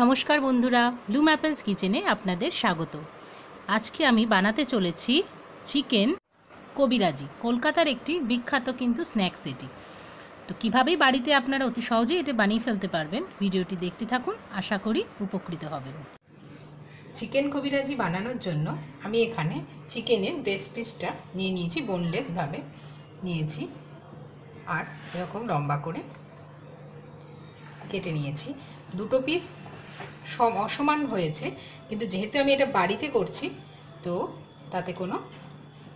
নমস্কার বন্ধুরা, Bloom apples কিচেনে আপনাদের স্বাগত। আজকে আমি বানাতে চলেছি চিকেন কবিরাজি। কলকাতার একটি বিখ্যাত কিন্তু স্ন্যাক্স এটি। তো কীভাবেই বাড়িতে আপনারা অতি সহজেই এটা বানিয়ে ফেলতে পারবেন, ভিডিওটি দেখতে থাকুন, আশা করি উপকৃত হবেন। চিকেন কবিরাজি বানানোর জন্য আমি এখানে চিকেনের ব্রেস্ট পিসটা নিয়ে নিয়েছি, বোনলেসভাবে নিয়েছি, আর এরকম লম্বা করে কেটে নিয়েছি। দুটো পিস অসমান হয়েছে, কিন্তু যেহেতু আমি এটা বাড়িতে করছি তো তাতে কোনো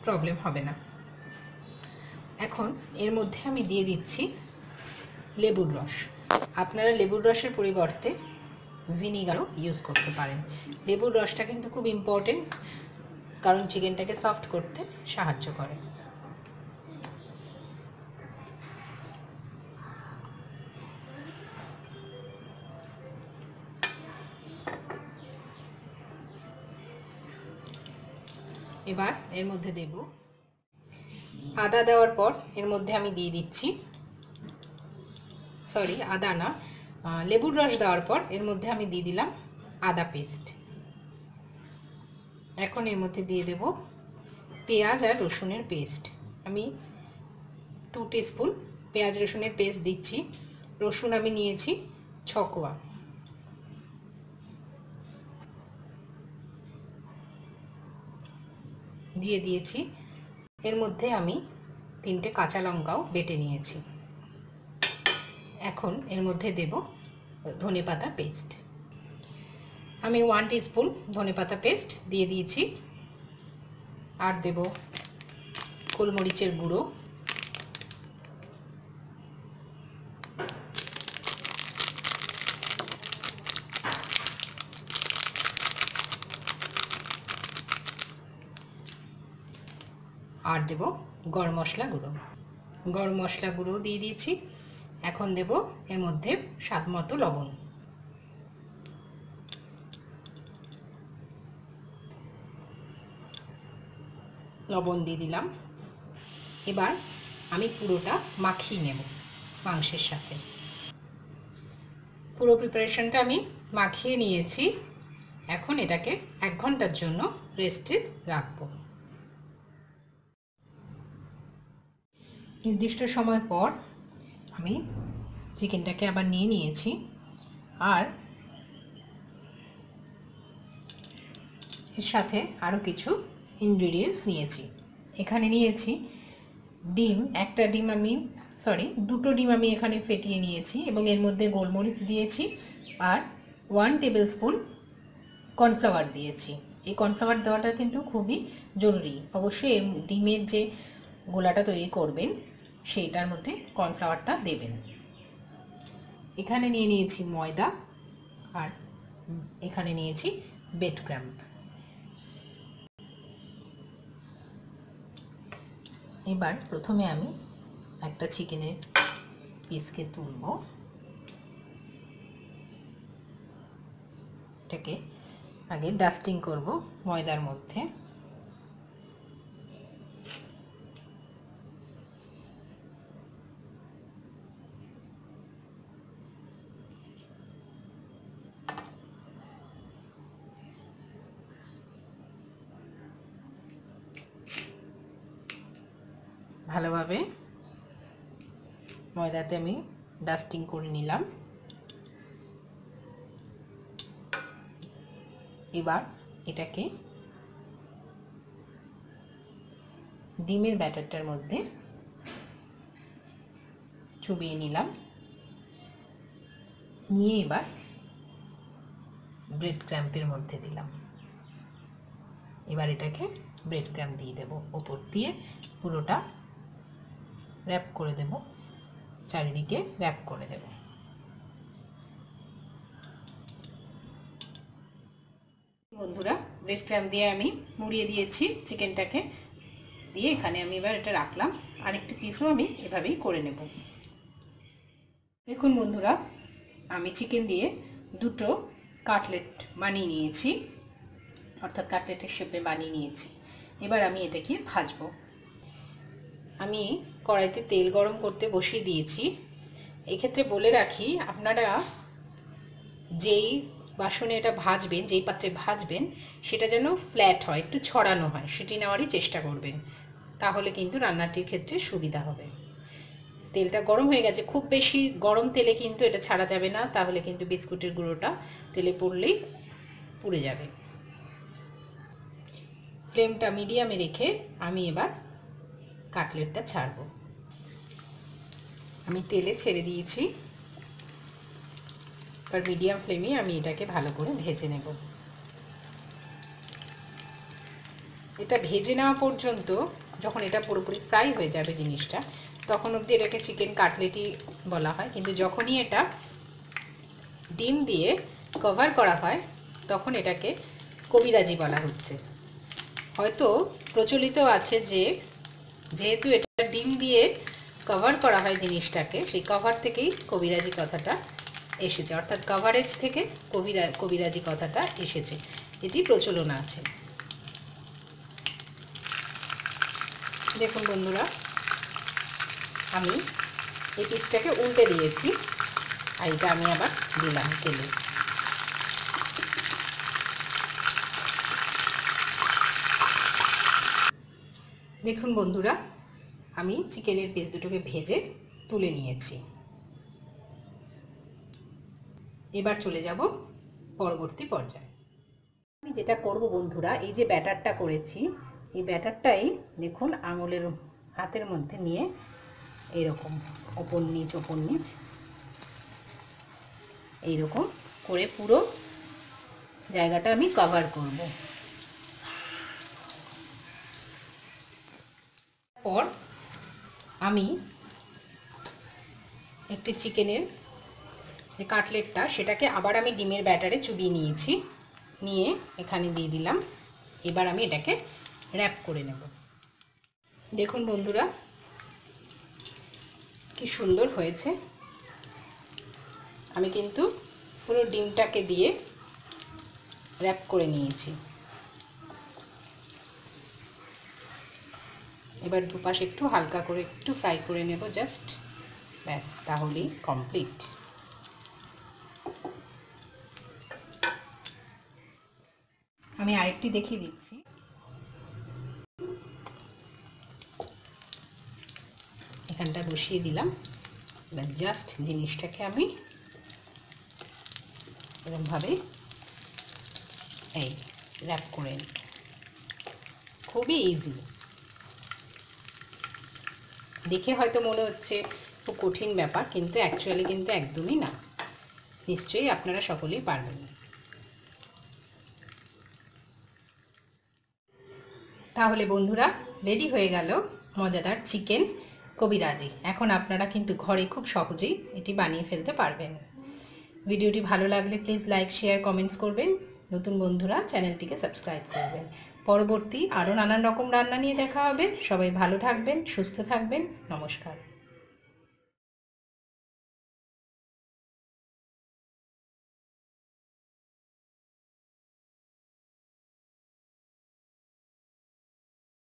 প্রবলেম হবে না। এখন এর মধ্যে আমি দিয়ে দিচ্ছি লেবুর রস। আপনারা লেবুর রসের পরিবর্তে ভিনিগারও ইউজ করতে পারেন। লেবুর রসটা কিন্তু খুব ইম্পর্টেন্ট, কারণ চিকেনটাকে সফট করতে সাহায্য করে। এবার এর মধ্যে দেব আদা। দেওয়ার পর এর মধ্যে আমি দিয়ে দিচ্ছি, আদা না, লেবুর রস দেওয়ার পর এর মধ্যে আমি দিয়ে দিলাম আদা পেস্ট। এখন এর মধ্যে দিয়ে দেব পেঁয়াজ আর রসুনের পেস্ট। আমি 2 টিস্পুন পেঁয়াজ রসুনের পেস্ট দিচ্ছি। রসুন আমি নিয়েছি 6 কোয়া। দিয়ে দিয়েছি। এর মধ্যে আমি 3টে কাঁচা লঙ্কাও বেটে নিয়েছি। এখন এর মধ্যে দেব ধনেপাতা পেস্ট। আমি 1 টিস্পুন ধনেপাতা পেস্ট দিয়ে দিয়েছি। আর দেব গোলমরিচের গুঁড়ো, আর দেব গরম মশলা গুঁড়ো। গরম মশলা গুঁড়ো দিয়ে দিয়েছি। এখন দেব এর মধ্যে স্বাদ মতো লবণ। লবণ দিয়ে দিলাম। এবার আমি পুরোটা মাখিয়ে নেব মাংসের সাথে। পুরো প্রিপারেশনটা আমি মাখিয়ে নিয়েছি। এখন এটাকে 1 ঘন্টার জন্য রেস্টে রাখবো। নির্দিষ্ট সময় পর আমি চিকেনটাকে আবার নিয়ে নিয়েছি, আর এর সাথে আরও কিছু ইনগ্রিডিয়েন্টস নিয়েছি। এখানে নিয়েছি ডিম, দুটো ডিম আমি এখানে ফেটিয়ে নিয়েছি এবং এর মধ্যে গোলমরিচ দিয়েছি, আর 1 টেবিলস্পুন কর্নফ্লাওয়ার দিয়েছি। এই কর্নফ্লাওয়ার দেওয়াটা কিন্তু খুবই জরুরি। অবশ্যই ডিমের যে গোলাটা তৈরি করবেন সেইটার মধ্যে কর্নফ্লাওয়ারটা দেবেন। এখানে নিয়ে নিয়েছি ময়দা, আর এখানে নিয়েছি ব্রেড ক্রাম্ব। এবার প্রথমে আমি একটা চিকেনের পিসকে তুলব। এটাকে আগে ডাস্টিং করব ময়দার মধ্যে। ভালোভাবে ময়দাতে আমি ডাস্টিং করে নিলাম। এবার এটাকে ডিমের ব্যাটারটার মধ্যে চুবিয়ে নিলাম। নিয়ে এবার ব্রেড ক্রাম্পের মধ্যে দিলাম। এবার এটাকে ব্রেড ক্রাম্প দিয়ে দেব, উপর দিয়ে পুরোটা র্যাপ করে দেব, চারিদিকে র্যাপ করে দেব। বন্ধুরা, ব্রেড ক্রাম্প দিয়ে আমি মুড়িয়ে দিয়েছি চিকেনটাকে দিয়ে। এখানে আমি এবার এটা রাখলাম। আরেকটি পিসও আমি এভাবেই করে নেব। দেখুন বন্ধুরা, আমি চিকেন দিয়ে দুটো কাটলেট বানিয়ে নিয়েছি, অর্থাৎ কাটলেটের শেপে বানিয়ে নিয়েছি। এবার আমি এটাকে ভাজবো। আমি কড়াইতে তেল গরম করতে বসিয়ে দিয়েছি। এই ক্ষেত্রে বলে রাখি, আপনারা যেই বাসনে এটা ভাজবেন, যেই পাত্রে ভাজবেন সেটা যেন ফ্ল্যাট হয়, একটু ছড়ানো হয়, সেটি নেওয়ারই চেষ্টা করবেন, তাহলে কিন্তু রান্নাটির ক্ষেত্রে সুবিধা হবে। তেলটা গরম হয়ে গেছে, খুব বেশি গরম তেলে কিন্তু এটা ছাড়া যাবে না, তাহলে কিন্তু বিস্কুটের গুঁড়োটা তেলে পড়লেই পুড়ে যাবে। ফ্লেমটা মিডিয়ামে রেখে আমি এবার কাটলেটটা ছাড়বো। আমি তেলে ছেড়ে দিয়েছি, আর মিডিয়াম ফ্লেমে আমি এটাকে ভালো করে ভেজে নেব। এটা ভেজে নেওয়া পর্যন্ত, যখন এটা পুরোপুরি ফ্রাই হয়ে যাবে জিনিসটা, তখন অবধি এটাকে চিকেন কাটলেটই বলা হয়। কিন্তু যখনই এটা ডিম দিয়ে কভার করা হয় তখন এটাকে কবিরাজি বলা হচ্ছে। হয়তো প্রচলিত আছে যে যেহেতু এটা ডিম দিয়ে কভার করা হয় জিনিসটাকে, সেই কভার থেকেই কবিরাজি কথাটা এসেছে, অর্থাৎ কভারেজ থেকে কবিরাজি কথাটা এসেছে, এটি প্রচলন আছে। দেখুন বন্ধুরা, আমি এই পিসটাকে উল্টে দিয়েছি, আর এটা আমি আবার দিলাম তেলে। দেখুন বন্ধুরা, আমি চিকেনের পিস দুটোকে ভেজে তুলে নিয়েছি। এবার চলে যাব পরবর্তী পর্যায়ে। আমি যেটা করব বন্ধুরা, এই যে ব্যাটারটা করেছি, এই ব্যাটারটাই দেখুন আঙুলের হাতের মধ্যে নিয়ে এইরকম ওপর নিচ এইরকম করে পুরো জায়গাটা আমি কভার করব। পর আমি একটি চিকেনের যে কাটলেটটা, সেটাকে আবার আমি ডিমের ব্যাটারে চুবিয়ে নিয়েছি, নিয়ে এখানে দিয়ে দিলাম। এবার আমি এটাকে র্যাপ করে নেব। দেখুন বন্ধুরা, কি সুন্দর হয়েছে। আমি কিন্তু পুরো ডিমটাকে দিয়ে র্যাপ করে নিয়েছি। এবার দুপাশে একটু হালকা করে একটু ফ্রাই করে নেব জাস্ট, ব্যাস, তাহলেই কমপ্লিট। আমি আরেকটি দেখিয়ে দিচ্ছি। এখানটা বসিয়ে দিলাম, এবার জাস্ট জিনিসটাকে আমি এরকমভাবে এই র্যাপ করে নিই। খুবই ইজি। দেখে হয়তো মনে হচ্ছে খুব কঠিন ব্যাপার, কিন্তু অ্যাকচুয়ালি কিন্তু একদমই না। নিশ্চয়ই আপনারা সকলেই পারবেন। তাহলে বন্ধুরা, রেডি হয়ে গেল মজাদার চিকেন কবিরাজি। এখন আপনারা কিন্তু ঘরে খুব সহজেই এটি বানিয়ে ফেলতে পারবেন। ভিডিওটি ভালো লাগলে প্লিজ লাইক, শেয়ার, কমেন্টস করবেন। নতুন বন্ধুরা চ্যানেলটিকে সাবস্ক্রাইব করবেন। পরবর্তী আরও নানান রকম রান্না নিয়ে দেখা হবে। সবাই ভালো থাকবেন, সুস্থ থাকবেন। নমস্কার।